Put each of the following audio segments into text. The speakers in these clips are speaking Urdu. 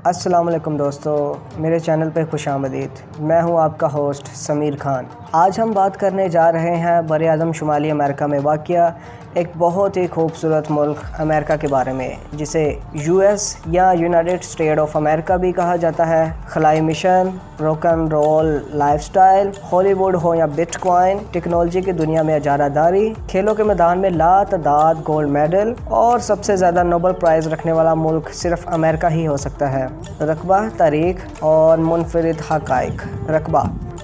السلام علیکم دوستو، میرے چینل پہ خوش آمدید۔ میں ہوں آپ کا ہوسٹ سمیر خان۔ آج ہم بات کرنے جا رہے ہیں براعظم شمالی امریکہ میں واقع ایک بہت ہی خوبصورت ملک امریکہ کے بارے میں، جسے یو ایس یا یونائٹڈ اسٹیٹ آف امریکہ بھی کہا جاتا ہے۔ خلائی mission, rock and roll life style, Hollywood ہو یا بٹ کوائن، ٹیکنالوجی کی دنیا میں اجارہ داری، کھیلوں کے میدان میں لاتعداد گولڈ میڈل اور سب سے زیادہ نوبل پرائز رکھنے والا ملک صرف امریکہ ہی ہو سکتا ہے۔ رقبہ، تاریخ اور منفرد حقائق۔ رقبہ: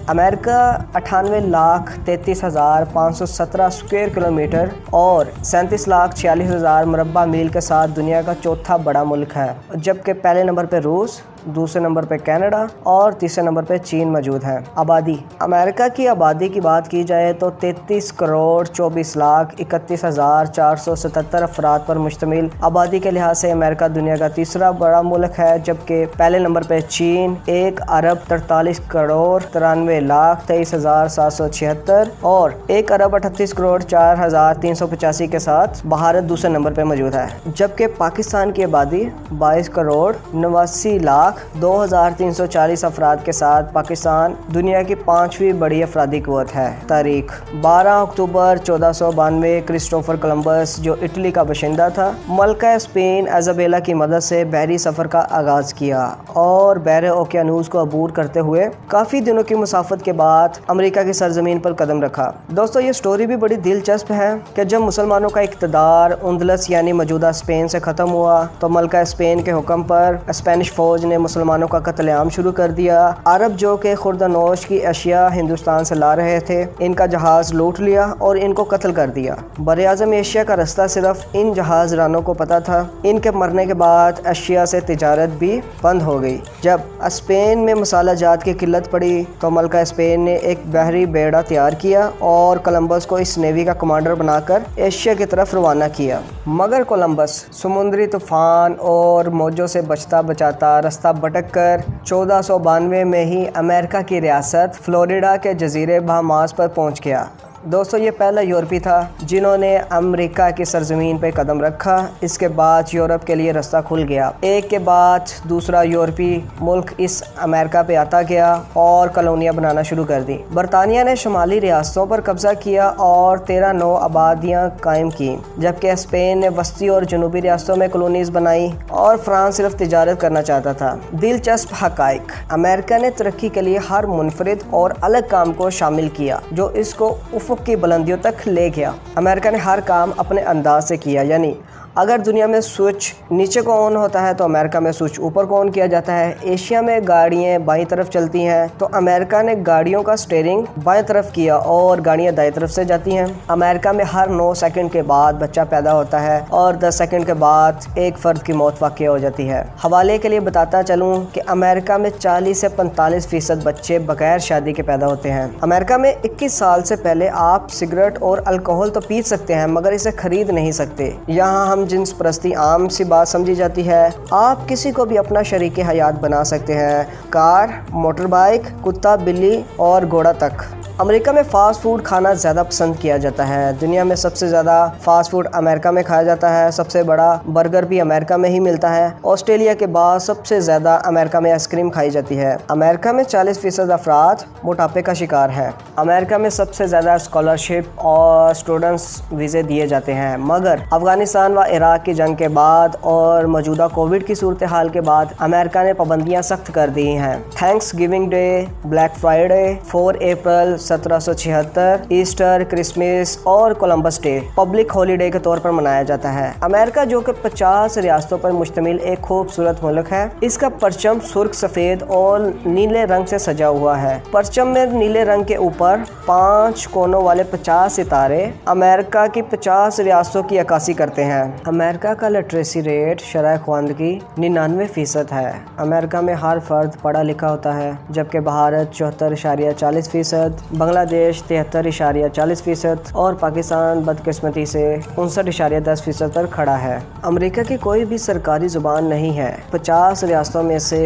امریکہ 98,33,517 اسکوائر کلومیٹر اور 37,46,000 مربع میل کے ساتھ دنیا کا چوتھا بڑا ملک ہے، جبکہ پہلے نمبر پہ روس، دوسرے نمبر پہ کینیڈا اور تیسرے نمبر پہ چین موجود ہے۔ آبادی: امریکہ کی آبادی کی بات کی جائے تو 33,24,31,477 افراد پر مشتمل آبادی کے لحاظ سے امریکہ دنیا کا تیسرا بڑا ملک ہے، جبکہ پہلے نمبر پہ چین 1,43,43,23,776 اور 1,38,04,385 کے ساتھ بھارت دوسرے نمبر پہ موجود ہے، جبکہ پاکستان کی آبادی 22,89,02,340 افراد کے ساتھ پاکستان دنیا کی 5ویں بڑی افرادی قوت ہے۔ تاریخ: 12 اکتوبر 1492 کرسٹوفر کولمبس، جو اٹلی کا باشندہ تھا، ملکہ اسپین ایزابیلا کی مدد سے بحری سفر کا آغاز کیا اور بحر اوقیانوس کو عبور کرتے ہوئے کافی دنوں کی مسافت کے بعد امریکہ کی سرزمین پر قدم رکھا۔ دوستو، یہ سٹوری بھی بڑی دلچسپ ہے کہ جب مسلمانوں کا اقتدار اندلس یعنی موجودہ اسپین سے ختم ہوا تو ملکہ اسپین کے حکم پر اسپینش فوج نے مسلمانوں کا قتل عام شروع کر دیا۔ عرب جو کہ خوردنوش کی اشیاء ہندوستان سے لا رہے تھے، ان کا جہاز لوٹ لیا اور ان کو قتل کر دیا۔ براعظم ایشیا کا رستہ صرف ان جہاز رانوں کو پتہ تھا۔ ان کے مرنے کے بعد اشیاء سے تجارت بھی بند ہو گئی۔ جب اسپین میں مسالہ جات کی قلت پڑی تو ملکہ اسپین نے ایک بحری بیڑا تیار کیا اور کولمبس کو اس نیوی کا کمانڈر بنا کر ایشیا کی طرف روانہ کیا، مگر کولمبس سمندری طوفان اور موجوں سے بچتا بچاتا رستہ بھٹک کر 1492 میں ہی امریکہ کی ریاست فلوریڈا کے جزیرے بہاماس پر پہنچ گیا۔ دوستو، یہ پہلا یورپی تھا جنہوں نے امریکہ کی سرزمین پہ قدم رکھا۔ اس کے بعد یورپ کے لیے رستہ کھل گیا۔ ایک کے بعد دوسرا یورپی ملک اس امریکہ پہ آتا گیا اور کالونیاں بنانا شروع کر دی۔ برطانیہ نے شمالی ریاستوں پر قبضہ کیا اور 13 نو آبادیاں قائم کی، جبکہ اسپین نے وسطی اور جنوبی ریاستوں میں کالونیز بنائی اور فرانس صرف تجارت کرنا چاہتا تھا۔ دلچسپ حقائق: امریکہ نے ترقی کے لیے ہر منفرد اور الگ کام کو شامل کیا جو اس کو افق کی بلندیوں تک لے گیا۔ امریکہ نے ہر کام اپنے انداز سے کیا، یعنی اگر دنیا میں سوئچ نیچے کو آن ہوتا ہے تو امریکہ میں سوئچ اوپر کو آن کیا جاتا ہے۔ ایشیا میں گاڑیاں بائیں طرف چلتی ہیں تو امریکہ نے گاڑیوں کا سٹیئرنگ بائیں طرف کیا اور گاڑیاں دائیں طرف سے جاتی ہیں۔ امریکہ میں ہر 9 سیکنڈ کے بعد بچہ پیدا ہوتا ہے اور 10 سیکنڈ کے بعد ایک فرد کی موت واقع ہو جاتی ہے۔ حوالے کے لیے بتاتا چلوں کہ امریکہ میں 40 سے 45% بچے بغیر شادی کے پیدا ہوتے ہیں۔ امریکہ میں 21 سال سے پہلے آپ سگریٹ اور الکوہل تو پی سکتے ہیں مگر اسے خرید نہیں سکتے۔ یہاں ہم جنس پرستی عام سی بات سمجھی جاتی ہے۔ آپ کسی کو بھی اپنا شریک حیات بنا سکتے ہیں، کار، موٹر بائک، کتا، بلی اور گھوڑا تک۔ امریکہ میں فاسٹ فوڈ کھانا زیادہ پسند کیا جاتا ہے۔ دنیا میں سب سے زیادہ فاسٹ فوڈ امریکہ میں کھایا جاتا ہے۔ سب سے بڑا برگر بھی امریکہ میں ہی ملتا ہے۔ آسٹریلیا کے بعد سب سے زیادہ امریکہ میں آئس کریم کھائی جاتی ہے۔ امریکہ میں 40% افراد موٹاپے کا شکار ہیں۔ امریکہ میں سب سے زیادہ اسکالرشپ اور اسٹوڈنٹس ویزے دیے جاتے ہیں، مگر افغانستان و عراق کی جنگ کے بعد اور موجودہ کووڈ کی صورتحال کے بعد امریکہ نے پابندیاں سخت کر دی ہیں۔ Thanksgiving day, Black Friday, 4 April 1776، Easter, Christmas اور کولمبس ڈے پبلک ہالیڈے کے طور پر منایا جاتا ہے۔ امریکہ جو کہ 50 ریاستوں پر مشتمل ایک خوبصورت ملک ہے، اس کا پرچم سرخ، سفید اور نیلے رنگ سے سجا ہوا ہے۔ پرچم میں نیلے رنگ کے اوپر 5 کونوں والے 50 ستارے امریکہ کی 50 ریاستوں کی عکاسی کرتے ہیں۔ امریکہ کا لٹریسی ریٹ شرح خواندگی 99% ہے۔ امریکہ میں ہر فرد پڑھا لکھا ہوتا ہے، جبکہ بھارت 74.40%، بنگلہ دیش 73.40% اور پاکستان بدقسمتی سے 59.10% پر کھڑا ہے۔ امریکہ کی کوئی بھی سرکاری زبان نہیں ہے۔ 50 ریاستوں میں سے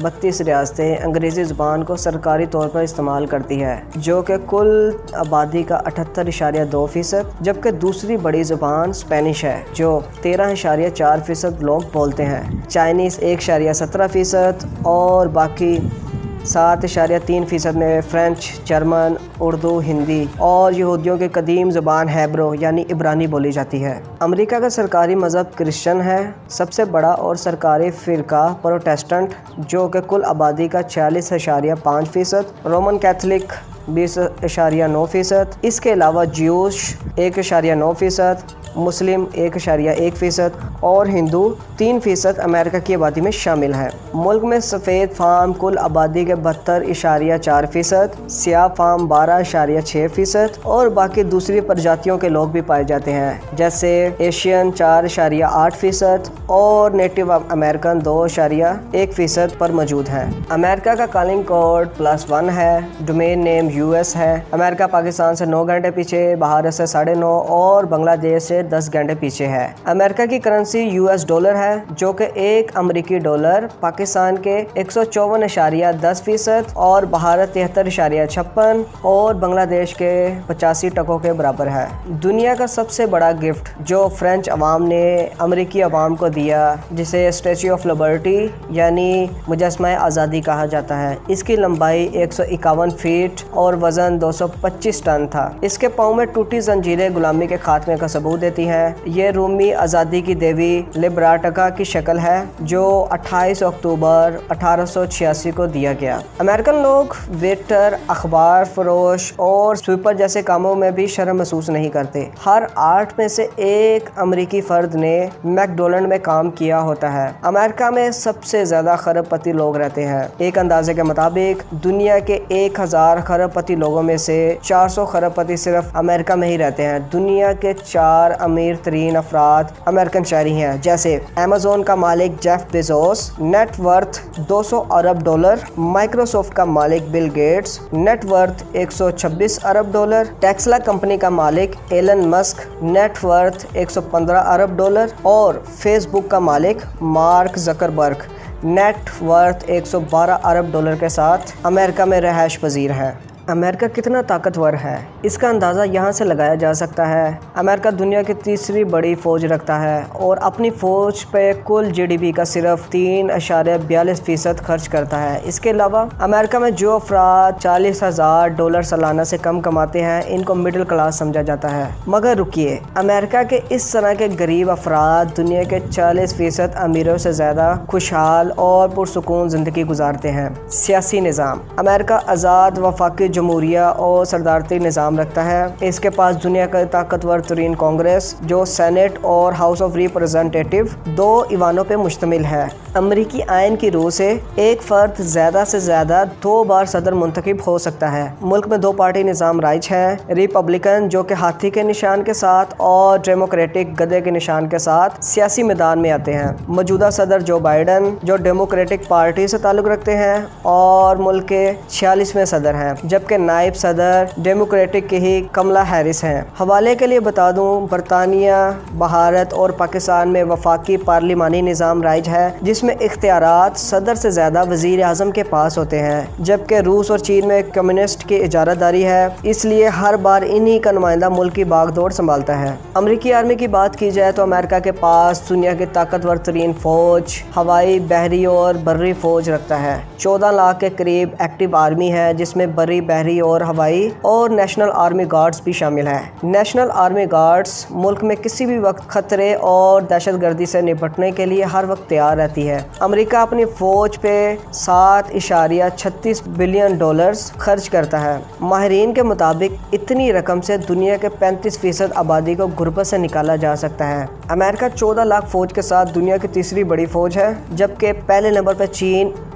32 ریاستیں انگریزی زبان کو سرکاری طور پر استعمال کرتی ہے، جو کہ کل آبادی کا 78.2%، جبکہ دوسری بڑی زبان اسپینش ہے جو 13.4% لوگ بولتے ہیں۔ چائنیز 1.17% اور باقی 7.3% میں فرینچ، جرمن، اردو، ہندی اور یہودیوں کی قدیم زبان ہیبرو یعنی عبرانی بولی جاتی ہے۔ امریکہ کا سرکاری مذہب کرسچن ہے۔ سب سے بڑا اور سرکاری فرقہ پروٹسٹنٹ جو کہ کل آبادی کا 46.5%، رومن کیتھولک 20.9%، اس کے علاوہ جیوش 1.9%، مسلم 1.1% اور ہندو 3% امریکہ کی آبادی میں شامل ہیں۔ ملک میں سفید فام کل آبادی کے 72.4%، سیاہ فام 12.6% اور باقی دوسری پرجاتیوں کے لوگ بھی پائے جاتے ہیں، جیسے ایشین 4.8% اور نیٹو امریکن 2.1% پر موجود ہیں۔ امریکہ کا کالنگ کوڈ +1 ہے۔ ڈومین نیم US ہے۔ امریکہ پاکستان سے 9 گھنٹے پیچھے، بھارت سے 9.5 اور بنگلہ دیش سے 10 گھنٹے پیچھے ہے۔ امریکہ کی کرنسی US ڈالر ہے، جو کہ ایک امریکی ڈالر پاکستان کے 154.10% اور بھارت 73.56 اور بنگلہ دیش کے 85 ٹکوں کے برابر ہے۔ دنیا کا سب سے بڑا گفٹ جو فرینچ عوام نے امریکی عوام کو دیا، جسے اسٹیچو آف لبرٹی یعنی مجسمہ آزادی کہا جاتا ہے، اس کی لمبائی 151 فیٹ اور وزن 225 ٹن تھا۔ اس کے پاؤں میں ٹوٹی زنجیریں غلامی کے خاتمے کا ثبوت دیتی ہیں۔ یہ رومی آزادی کی دیوی لبراٹکا کی شکل ہے، جو 28 اکتوبر 1886 کو دیا گیا۔ امریکن لوگ ویٹر، اخبار فروش اور سویپر جیسے کاموں میں بھی شرم محسوس نہیں کرتے۔ ہر 8 میں سے ایک امریکی فرد نے میک ڈونلڈ میں کام کیا ہوتا ہے۔ امریکہ میں سب سے زیادہ کھرب پتی لوگ رہتے ہیں۔ ایک اندازے کے مطابق دنیا کے 1000 کھرب پتی لوگوں میں سے 400 کھرب پتی صرف امریکہ میں ہی رہتے ہیں۔ دنیا کے 4 امیر ترین افراد امریکن شہری ہیں، جیسے ایمیزون کا مالک جیف بیزوس، نیٹ ورتھ $200 ارب، مائکروسافٹ کا مالک بل گیٹس، نیٹ ورتھ $126 ارب، ٹیسلا کمپنی کا مالک ایلن مسک، نیٹ ورتھ $115 ارب، اور فیس بک کا مالک مارک زکربرگ، نیٹ ورتھ $112 ارب کے ساتھ امریکہ میں رہائش پذیر ہے۔ امریکہ کتنا طاقتور ہے، اس کا اندازہ یہاں سے لگایا جا سکتا ہے۔ امریکہ دنیا کی تیسری بڑی فوج رکھتا ہے اور اپنی فوج پہ کل GDP کا صرف 3.42% خرچ کرتا ہے۔ اس کے علاوہ امریکہ میں جو افراد $40,000 سالانہ سے کم کماتے ہیں، ان کو مڈل کلاس سمجھا جاتا ہے۔ مگر رکیے، امریکہ کے اس طرح کے غریب افراد دنیا کے 40% امیروں سے زیادہ خوشحال اور پرسکون زندگی گزارتے ہیں۔ سیاسی نظام: امریکہ آزاد وفاقی جمہوریہ اور صدارتی نظام رکھتا ہے۔ اس کے پاس دنیا کا طاقتور ترین کانگریس جو سینٹ اور ہاؤس آف ریپرزینٹیٹیو 2 ایوانوں پہ مشتمل ہے۔ امریکی آئین کی روح سے ایک فرد زیادہ سے زیادہ 2 بار صدر منتخب ہو سکتا ہے۔ ملک میں 2 پارٹی نظام رائج ہے، ریپبلکن جو کہ ہاتھی کے نشان کے ساتھ اور ڈیموکریٹک گدھے کے نشان کے ساتھ سیاسی میدان میں آتے ہیں۔ موجودہ صدر جو بائیڈن جو ڈیموکریٹک پارٹی سے تعلق رکھتے ہیں اور ملک کے 46ویں صدر ہیں، جبکہ نائب صدر ڈیموکریٹک کی ہی کملا ہیرس ہیں۔ حوالے کے لیے بتا دوں، برطانیہ، بھارت اور پاکستان میں وفاقی پارلیمانی نظام رائج ہے، جس میں اختیارات صدر سے زیادہ وزیر اعظم کے پاس ہوتے ہیں، جبکہ روس اور چین میں کمیونسٹ کی اجارہ داری ہے، اس لیے ہر بار انہی کا نمائندہ ملک کی باغ دوڑ سنبھالتا ہے۔ امریکی آرمی کی بات کی جائے تو امریکہ کے پاس دنیا کی طاقتور ترین فوج، ہوائی، بحری اور بری فوج رکھتا ہے۔ 14 لاکھ کے قریب ایکٹیو آرمی ہے، جس میں بری، بحری اور ہوائی اور نیشنل آرمی گارڈز بھی شامل ہیں۔ نیشنل آرمی گارڈز ملک میں کسی بھی وقت خطرے اور دہشت گردی سے نپٹنے کے لیے ہر وقت تیار رہتی ہے۔ امریکہ اپنی فوج پہ $7.36 بلین خرچ کرتا ہے۔ ماہرین کے مطابق اتنی رقم سے دنیا کے 35% آبادی کو غربت سے نکالا جا سکتا ہے۔ امریکہ 14 لاکھ فوج کے ساتھ دنیا کی تیسری بڑی فوج ہے، جبکہ پہلے نمبر پر چین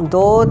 2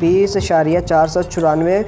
20.494